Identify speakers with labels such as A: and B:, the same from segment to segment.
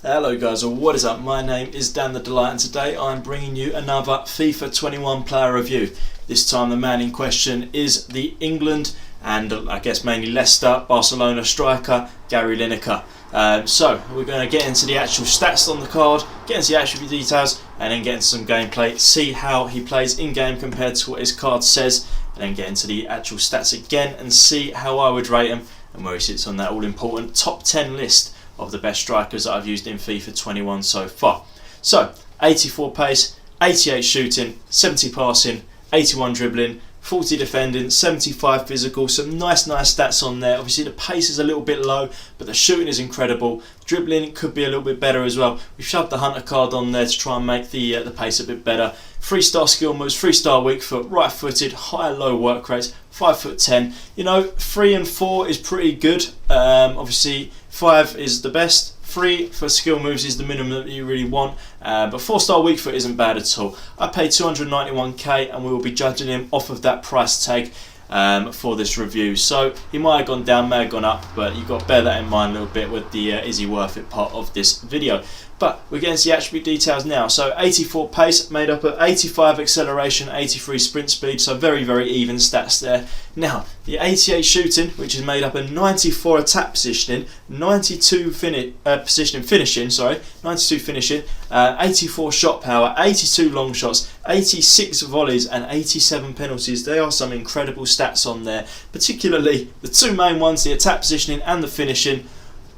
A: Hello guys, or what is up? My name is Dan the Delight and today I'm bringing you another FIFA 21 player review. This time the man in question is the England and I guess mainly Leicester, Barcelona striker Gary Lineker. So we're going to get into the actual stats on the card, get into the attribute details and then get into some gameplay, see how he plays in game compared to what his card says, and then get into the actual stats again and see how I would rate him and where he sits on that all important top 10 list of the best strikers that I've used in FIFA 21 so far. So 84 pace, 88 shooting, 70 passing, 81 dribbling, 40 defending, 75 physical, some nice stats on there. Obviously the pace is a little bit low, but the shooting is incredible. Dribbling could be a little bit better as well. We've shoved the Hunter card on there to try and make the pace a bit better. 3-star skill moves, 3-star weak foot, right footed, high and low work rates, 5'10". You know, 3 and 4 is pretty good. Obviously 5 is the best. 3 for skill moves is the minimum that you really want, but 4-star weak foot isn't bad at all. I paid 291k and we will be judging him off of that price tag for this review. So he might have gone down, may have gone up, but you've got to bear that in mind a little bit with the is he worth it part of this video. But we're getting to the attribute details now. So 84 pace made up of 85 acceleration, 83 sprint speed, so very even stats there. Now the 88 shooting, which is made up of 94 attack positioning, 92 finishing, 84 shot power, 82 long shots, 86 volleys and 87 penalties. There are some incredible stats on there, particularly the two main ones, the attack positioning and the finishing,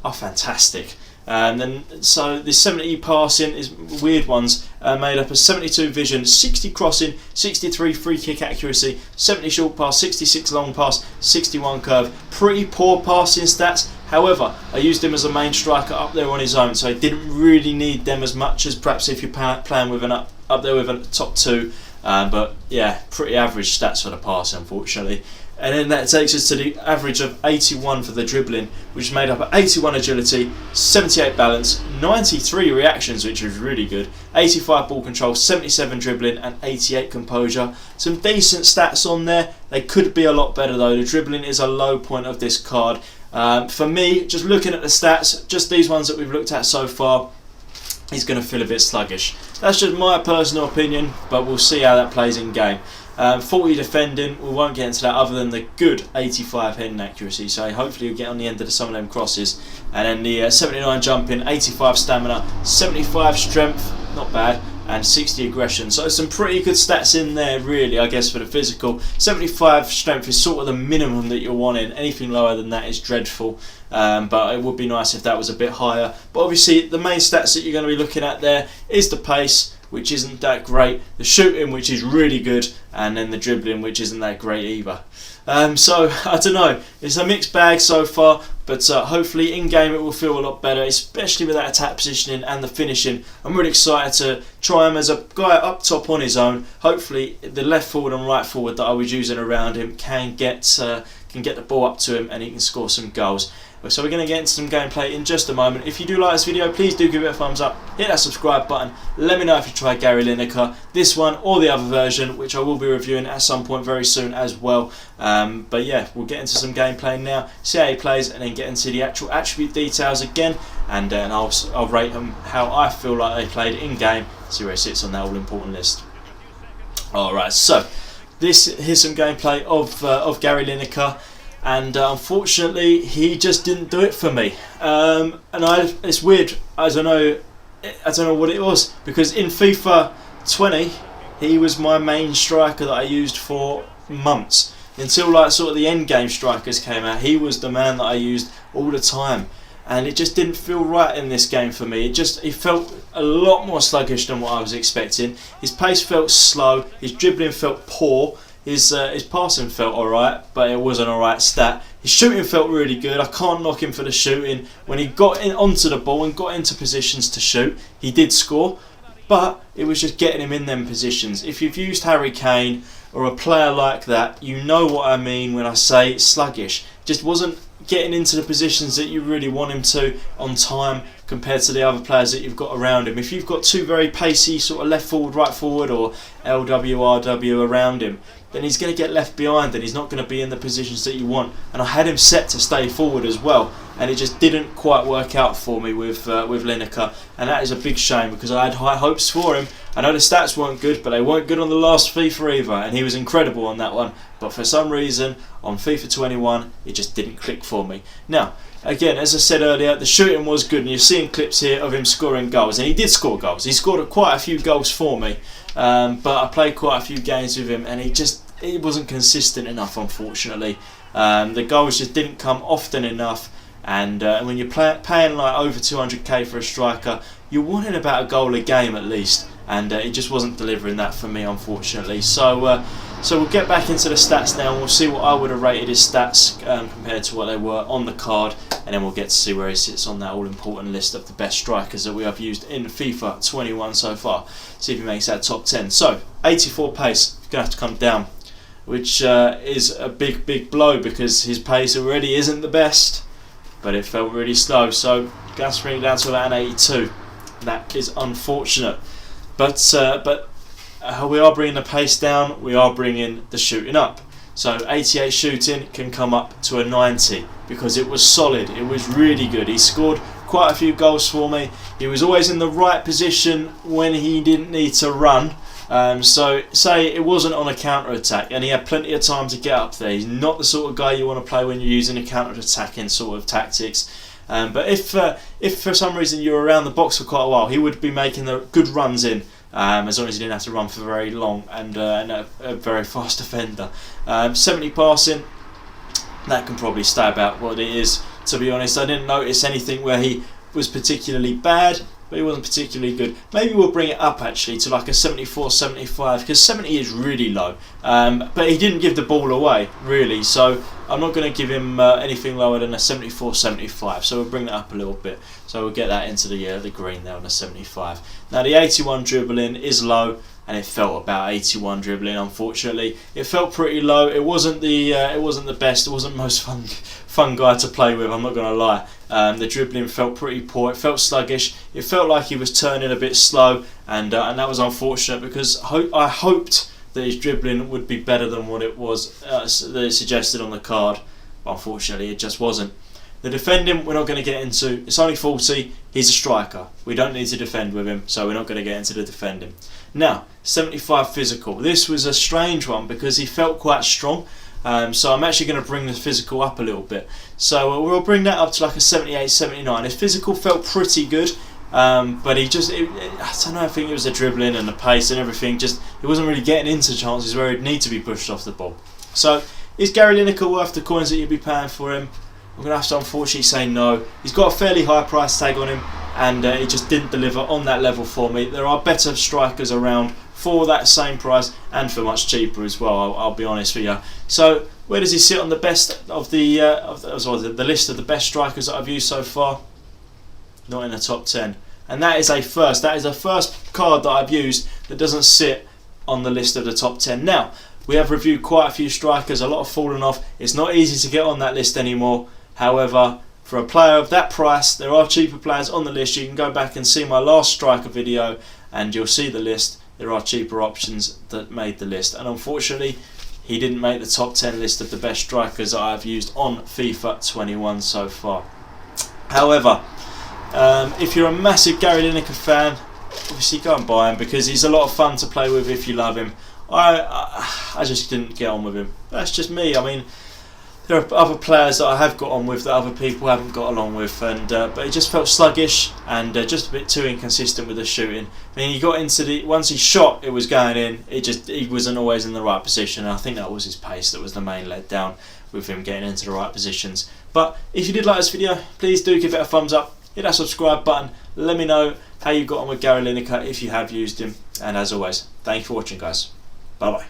A: are fantastic. So the 70 passing is weird ones, made up of 72 vision, 60 crossing, 63 free kick accuracy, 70 short pass, 66 long pass, 61 curve. Pretty poor passing stats. However, I used him as a main striker up there on his own, so I didn't really need them as much as perhaps if you're playing with an up there with a top 2. But yeah, pretty average stats for the pass, unfortunately. And then that takes us to the average of 81 for the dribbling, which is made up of 81 agility, 78 balance, 93 reactions, which is really good, 85 ball control, 77 dribbling and 88 composure. Some decent stats on there. They could be a lot better though. The dribbling is a low point of this card. For me, just looking at the stats, just these ones that we've looked at so far, he's going to feel a bit sluggish. That's just my personal opinion, but we'll see how that plays in game. 40 defending, we won't get into that other than the good 85 heading accuracy, so hopefully you'll get on the end of some of them crosses. And then the 79 jumping, 85 stamina, 75 strength, not bad, and 60 aggression. So some pretty good stats in there really, I guess, for the physical. 75 strength is sort of the minimum that you're wanting. Anything lower than that is dreadful, but it would be nice if that was a bit higher. But obviously the main stats that you're going to be looking at there is the pace, which isn't that great, the shooting, which is really good, and then the dribbling, which isn't that great either. So I don't know, it's a mixed bag so far, but hopefully in game it will feel a lot better, especially with that attack positioning and the finishing. I'm really excited to try him as a guy up top on his own. Hopefully the left forward and right forward that I was using around him can get the ball up to him and he can score some goals. So we're going to get into some gameplay in just a moment. If you do like this video, please do give it a thumbs up, hit that subscribe button, let me know if you tried Gary Lineker, this one or the other version, which I will be reviewing at some point very soon as well. But yeah, we'll get into some gameplay now, see how he plays, and then get into the actual attribute details again, and then I'll rate him how I feel like they played in game, see where he sits on that all important list. Alright, so here's some gameplay of Gary Lineker. And unfortunately, he just didn't do it for me. It's weird. I don't know what it was, because in FIFA 20, he was my main striker that I used for months until like sort of the end game strikers came out. He was the man that I used all the time, and it just didn't feel right in this game for me. He felt a lot more sluggish than what I was expecting. His pace felt slow. His dribbling felt poor. His passing felt alright, but it wasn't alright stat. His shooting felt really good. I can't knock him for the shooting. When he got onto the ball and got into positions to shoot, he did score, but it was just getting him in them positions. If you've used Harry Kane or a player like that, you know what I mean when I say sluggish. Just wasn't getting into the positions that you really want him to on time, compared to the other players that you've got around him. If you've got two very pacey sort of left forward, right forward, or LW, RW around him, then he's going to get left behind and he's not going to be in the positions that you want. And I had him set to stay forward as well, and it just didn't quite work out for me with Lineker, and that is a big shame because I had high hopes for him. I know the stats weren't good, but they weren't good on the last FIFA either, and he was incredible on that one. But for some reason, on FIFA 21, it just didn't click for me. Now, again, as I said earlier, the shooting was good, and you're seeing clips here of him scoring goals, and he did score goals. He scored quite a few goals for me, but I played quite a few games with him, and he wasn't consistent enough, unfortunately. The goals just didn't come often enough, and when you're paying like over 200k for a striker, you're wanting about a goal a game at least, and it just wasn't delivering that for me, unfortunately. So we'll get back into the stats now, and we'll see what I would have rated his stats compared to what they were on the card, and then we'll get to see where he sits on that all-important list of the best strikers that we have used in FIFA 21 so far. See if he makes that top 10. So, 84 pace, going to have to come down, which is a big blow because his pace already isn't the best, but it felt really slow. So, going to bring it down to about an 82. That is unfortunate. But we are bringing the pace down, we are bringing the shooting up. So 88 shooting can come up to a 90 because it was solid, it was really good. He scored quite a few goals for me. He was always in the right position when he didn't need to run. So say it wasn't on a counter-attack and he had plenty of time to get up there. He's not the sort of guy you want to play when you're using a counter-attacking sort of tactics. But if for some reason you're around the box for quite a while, he would be making the good runs in, as long as he didn't have to run for very long, and a very fast defender. 70 passing, that can probably stay about what it is, to be honest. I didn't notice anything where he was particularly bad, but he wasn't particularly good. Maybe we'll bring it up actually to like a 74, 75, because 70 is really low. But he didn't give the ball away, really, so I'm not going to give him anything lower than a 74, 75, so we'll bring that up a little bit. So we'll get that into the green there on a 75. Now the 81 dribbling is low, and it felt about 81 dribbling. Unfortunately, it felt pretty low. It wasn't the best. It wasn't the most fun guy to play with, I'm not going to lie. The dribbling felt pretty poor. It felt sluggish. It felt like he was turning a bit slow, and that was unfortunate because I hoped that his dribbling would be better than what it was that it suggested on the card. But unfortunately, it just wasn't. The defending we're not going to get into. It's only 40. He's a striker. We don't need to defend with him, so we're not going to get into the defending. Now, 75 physical. This was a strange one because he felt quite strong. So I'm actually going to bring the physical up a little bit. So we'll bring that up to like a 78, 79. His physical felt pretty good, but I don't know, I think it was the dribbling and the pace and everything. Just he wasn't really getting into chances where he'd need to be pushed off the ball. So is Gary Lineker worth the coins that you'd be paying for him? I'm going to have to unfortunately say no. He's got a fairly high price tag on him, and he just didn't deliver on that level for me. There are better strikers around for that same price and for much cheaper as well, I'll be honest with you. So where does he sit on the best of the list of the best strikers that I've used so far? Not in the top 10. And that is a first. That is the first card that I've used that doesn't sit on the list of the top 10. Now, we have reviewed quite a few strikers. A lot have fallen off. It's not easy to get on that list anymore. However, for a player of that price, there are cheaper players on the list. You can go back and see my last striker video and you'll see the list. There are cheaper options that made the list, and unfortunately he didn't make the top 10 list of the best strikers that I've used on FIFA 21 so far. However, if you're a massive Gary Lineker fan, obviously go and buy him because he's a lot of fun to play with if you love him. I just didn't get on with him. That's just me. I mean, there are other players that I have got on with that other people haven't got along with, and but it just felt sluggish and just a bit too inconsistent with the shooting. I mean, he got into once he shot, it was going in. He wasn't always in the right position. And I think that was his pace that was the main letdown with him getting into the right positions. But if you did like this video, please do give it a thumbs up. Hit that subscribe button. Let me know how you got on with Gary Lineker if you have used him. And as always, thank you for watching, guys. Bye bye.